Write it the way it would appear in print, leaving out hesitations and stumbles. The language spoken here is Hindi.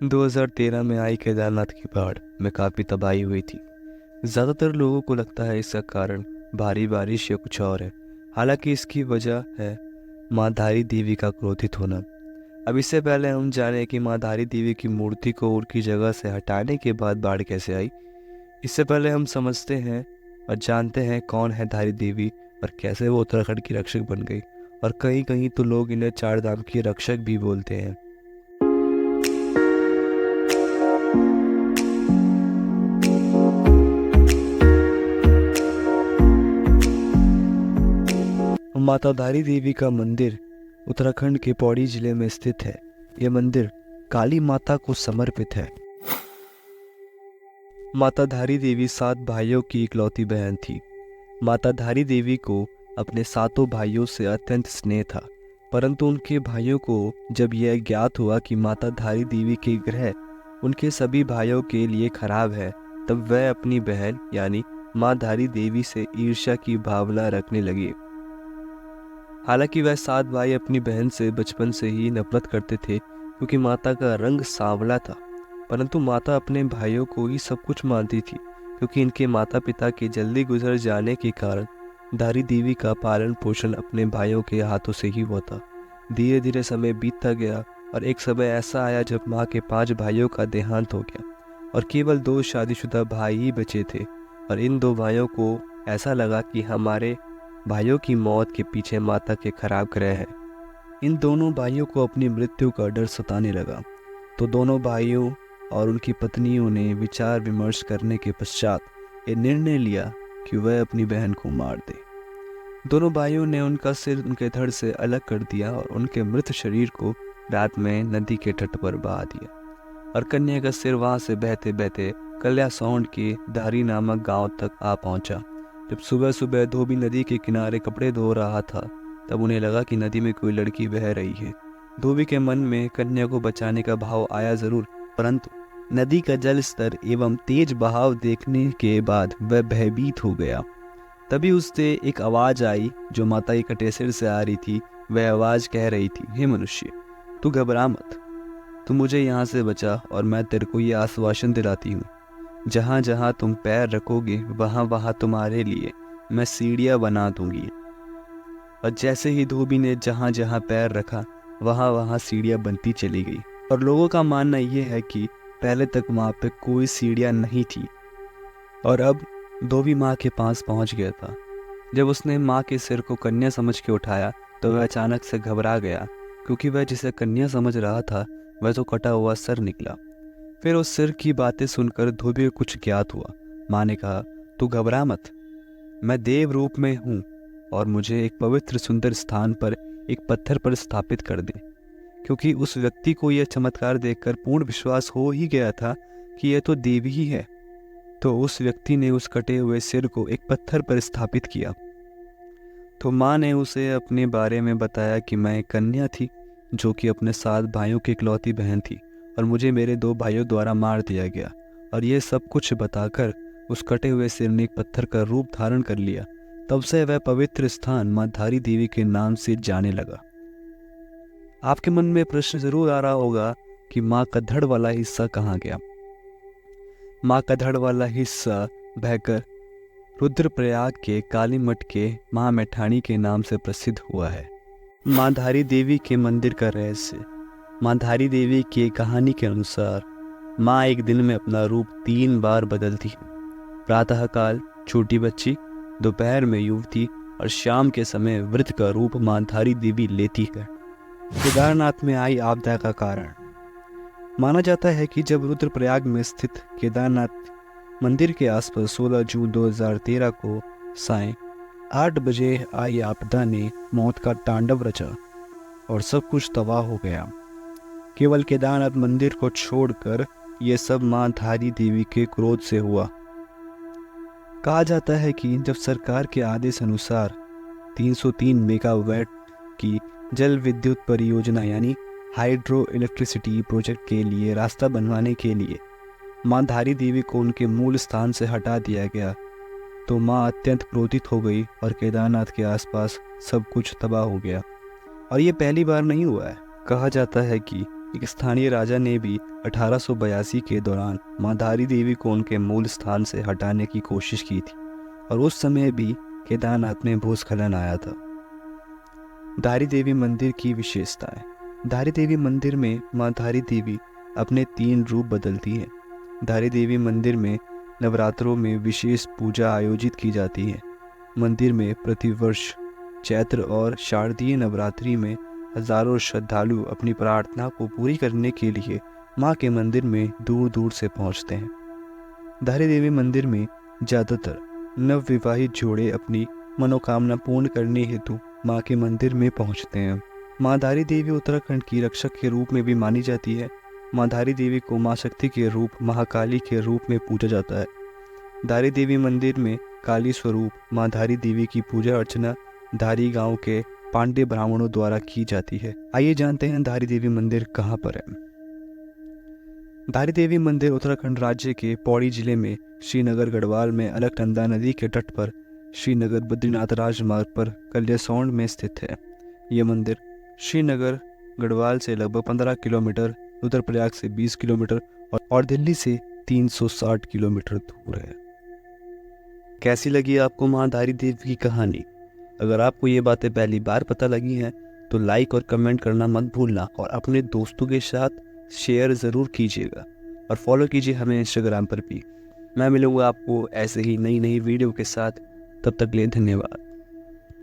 2013 में आई केदारनाथ की बाढ़ में काफ़ी तबाही हुई थी। ज़्यादातर लोगों को लगता है इसका कारण भारी बारिश या कुछ और है। हालांकि इसकी वजह है माँ धारी देवी का क्रोधित होना। अब इससे पहले हम जानें कि माँ धारी देवी की मूर्ति को उनकी जगह से हटाने के बाद बाढ़ कैसे आई। इससे पहले हम समझते हैं और जानते हैं कौन है धारी देवी और कैसे वो उत्तराखंड की रक्षक बन गई। और कहीं कहीं तो लोग इन्हें चार धाम की रक्षक भी बोलते हैं। माता धारी देवी का मंदिर उत्तराखंड के पौड़ी जिले में स्थित है। यह मंदिर काली माता को समर्पित है। माता धारी देवी 7 भाइयों की इकलौती बहन थी। माता धारी देवी को अपने 7 भाइयों से अत्यंत स्नेह था, परंतु उनके भाइयों को जब यह ज्ञात हुआ कि माता धारी देवी के ग्रह उनके सभी भाइयों के लिए खराब है, तब वह अपनी बहन यानी माँ धारी देवी से ईर्ष्या की भावना रखने लगी। हालांकि वह 7 भाई अपनी बहन से बचपन से ही नफरत करते थे क्योंकि माता का रंग सांवला था, परंतु माता अपने भाइयों को ही सब कुछ मानती थी क्योंकि इनके माता पिता के जल्दी गुजर जाने के कारण धारी देवी का पालन पोषण अपने भाइयों के हाथों से ही हुआ था। धीरे धीरे समय बीतता गया और एक समय ऐसा आया जब माँ के 5 भाइयों का देहांत हो गया और केवल 2 शादीशुदा भाई ही बचे थे। और इन 2 भाइयों को ऐसा लगा कि हमारे भाइयों की मौत के पीछे माता के खराब ग्रह है। इन दोनों भाइयों को अपनी मृत्यु का डर सताने लगा, तो दोनों भाइयों और उनकी पत्नियों ने विचार विमर्श करने के पश्चात ये निर्णय लिया कि वह अपनी बहन को मार दे। दोनों भाइयों ने उनका सिर उनके धड़ से अलग कर दिया और उनके मृत शरीर को रात में नदी के तट पर बहा दिया और कन्या का सिर वहां से बहते बहते कल्यासौंड के धारी नामक गांव तक आ पहुंचा। जब सुबह सुबह धोबी नदी के किनारे कपड़े धो रहा था, तब उन्हें लगा कि नदी में कोई लड़की बह रही है। धोबी के मन में कन्या को बचाने का भाव आया जरूर, परंतु नदी का जल स्तर एवं तेज बहाव देखने के बाद वह भयभीत हो गया। तभी उससे एक आवाज आई जो माता के कटे सिर से आ रही थी। वह आवाज कह रही थी, हे मनुष्य, तू घबरा मत, तू मुझे यहाँ से बचा और मैं तेरे को ये आश्वासन दिलाती हूँ, जहाँ जहाँ तुम पैर रखोगे वहाँ वहाँ तुम्हारे लिए मैं सीढ़ियाँ बना दूंगी। और जैसे ही धोबी ने जहाँ जहाँ पैर रखा वहाँ वहाँ सीढ़ियाँ बनती चली गई। और लोगों का मानना यह है कि पहले तक वहाँ पे कोई सीढ़ियाँ नहीं थी और अब धोबी माँ के पास पहुँच गया था। जब उसने माँ के सिर को कन्या समझ के उठाया तो वह अचानक से घबरा गया, क्योंकि वह जिसे कन्या समझ रहा था वह तो कटा हुआ सर निकला। फिर उस सिर की बातें सुनकर धोबी को कुछ ज्ञात हुआ। माँ ने कहा, तू घबरा मत, मैं देव रूप में हूँ और मुझे एक पवित्र सुंदर स्थान पर एक पत्थर पर स्थापित कर दे। क्योंकि उस व्यक्ति को यह चमत्कार देखकर पूर्ण विश्वास हो ही गया था कि यह तो देवी ही है। तो उस व्यक्ति ने उस कटे हुए सिर को एक पत्थर पर स्थापित किया। तो माँ ने उसे अपने बारे में बताया कि मैं एक कन्या थी जो कि अपने 7 भाइयों की इकलौती बहन थी और मुझे मेरे 2 भाइयों द्वारा मार दिया गया। और ये सब कुछ बताकर उस कटे हुए सिर ने एक पत्थर का रूप धारण कर लिया। तब से वह पवित्र स्थान माँ धारी देवी के नाम से जाने लगा। आपके मन में प्रश्न जरूर आ रहा होगा कि माँ का धड़ वाला हिस्सा कहाँ गया। माँ का धड़ वाला हिस्सा बहकर रुद्रप्रयाग के काली मठ के माँ मैठाणी के नाम से प्रसिद्ध हुआ है। माँ धारी देवी के मंदिर का रहस्य। माँ धारी देवी की कहानी के अनुसार माँ एक दिन में अपना रूप 3 बार बदलती है। प्रातःकाल छोटी बच्ची, दोपहर में युवती और शाम के समय वृद्ध का रूप माँ धारी देवी लेती है। केदारनाथ में आई आपदा का कारण। माना जाता है कि जब रुद्रप्रयाग में स्थित केदारनाथ मंदिर के आसपास 16 जून 2013 को सायं 8 बजे आई आपदा ने मौत का तांडव रचा और सब कुछ तबाह हो गया। केवल केदारनाथ मंदिर को छोड़कर यह सब माँ धारी देवी के क्रोध से हुआ। कहा जाता है कि जब सरकार के आदेश अनुसार 303 मेगावाट की जल विद्युत परियोजना यानी हाइड्रो इलेक्ट्रिसिटी प्रोजेक्ट के लिए रास्ता बनवाने के लिए माँ धारी देवी को उनके मूल स्थान से हटा दिया गया, तो माँ अत्यंत क्रोधित हो गई और केदारनाथ के आसपास सब कुछ तबाह हो गया। और ये पहली बार नहीं हुआ है। कहा जाता है कि एक स्थानीय राजा ने भी 1882 के दौरान माँ धारी देवी को उनके मूल स्थान से हटाने की कोशिश की थी और उस समय भी केदारनाथ में भूस्खलन आया था। धारी देवी मंदिर की विशेषताएं। धारी देवी मंदिर में माँ धारी देवी अपने 3 रूप बदलती है। धारी देवी मंदिर में नवरात्रों में विशेष पूजा आयोजित की जाती है। मंदिर में प्रतिवर्ष चैत्र और शारदीय नवरात्रि में हजारों श्रद्धालु अपनी प्रार्थना को पूरी करने के लिए माँ के मंदिर में दूर दूर से पहुँचते हैं। धारी देवी मंदिर में ज़्यादातर नवविवाहित जोड़े अपनी मनोकामना पूर्ण करने हेतु माँ के मंदिर में पहुँचते हैं। माँ धारी देवी उत्तराखंड की रक्षक के रूप में भी मानी जाती है। माँ धारी देवी को माँ शक्ति के रूप महाकाली के रूप में पूजा जाता है। धारी देवी मंदिर में काली स्वरूप माँ धारी देवी की पूजा अर्चना धारी गांव के पांडे ब्राह्मणों द्वारा की जाती है। आइए जानते हैं धारी देवी मंदिर कहाँ पर है। धारी देवी मंदिर उत्तराखंड राज्य के पौड़ी जिले में श्रीनगर गढ़वाल में अलकनंदा नदी के तट पर श्रीनगर बद्रीनाथ राजमार्ग पर कल्यासौंड में स्थित है। यह मंदिर श्रीनगर गढ़वाल से लगभग 15 किलोमीटर, रुद्रप्रयाग से 20 किलोमीटर और दिल्ली से 360 किलोमीटर दूर है। कैसी लगी आपको माँ धारी देवी की कहानी? अगर आपको ये बातें पहली बार पता लगी हैं तो लाइक और कमेंट करना मत भूलना और अपने दोस्तों के साथ शेयर ज़रूर कीजिएगा और फॉलो कीजिए हमें इंस्टाग्राम पर भी। मैं मिलूँगा आपको ऐसे ही नई नई वीडियो के साथ। तब तक के लिए धन्यवाद।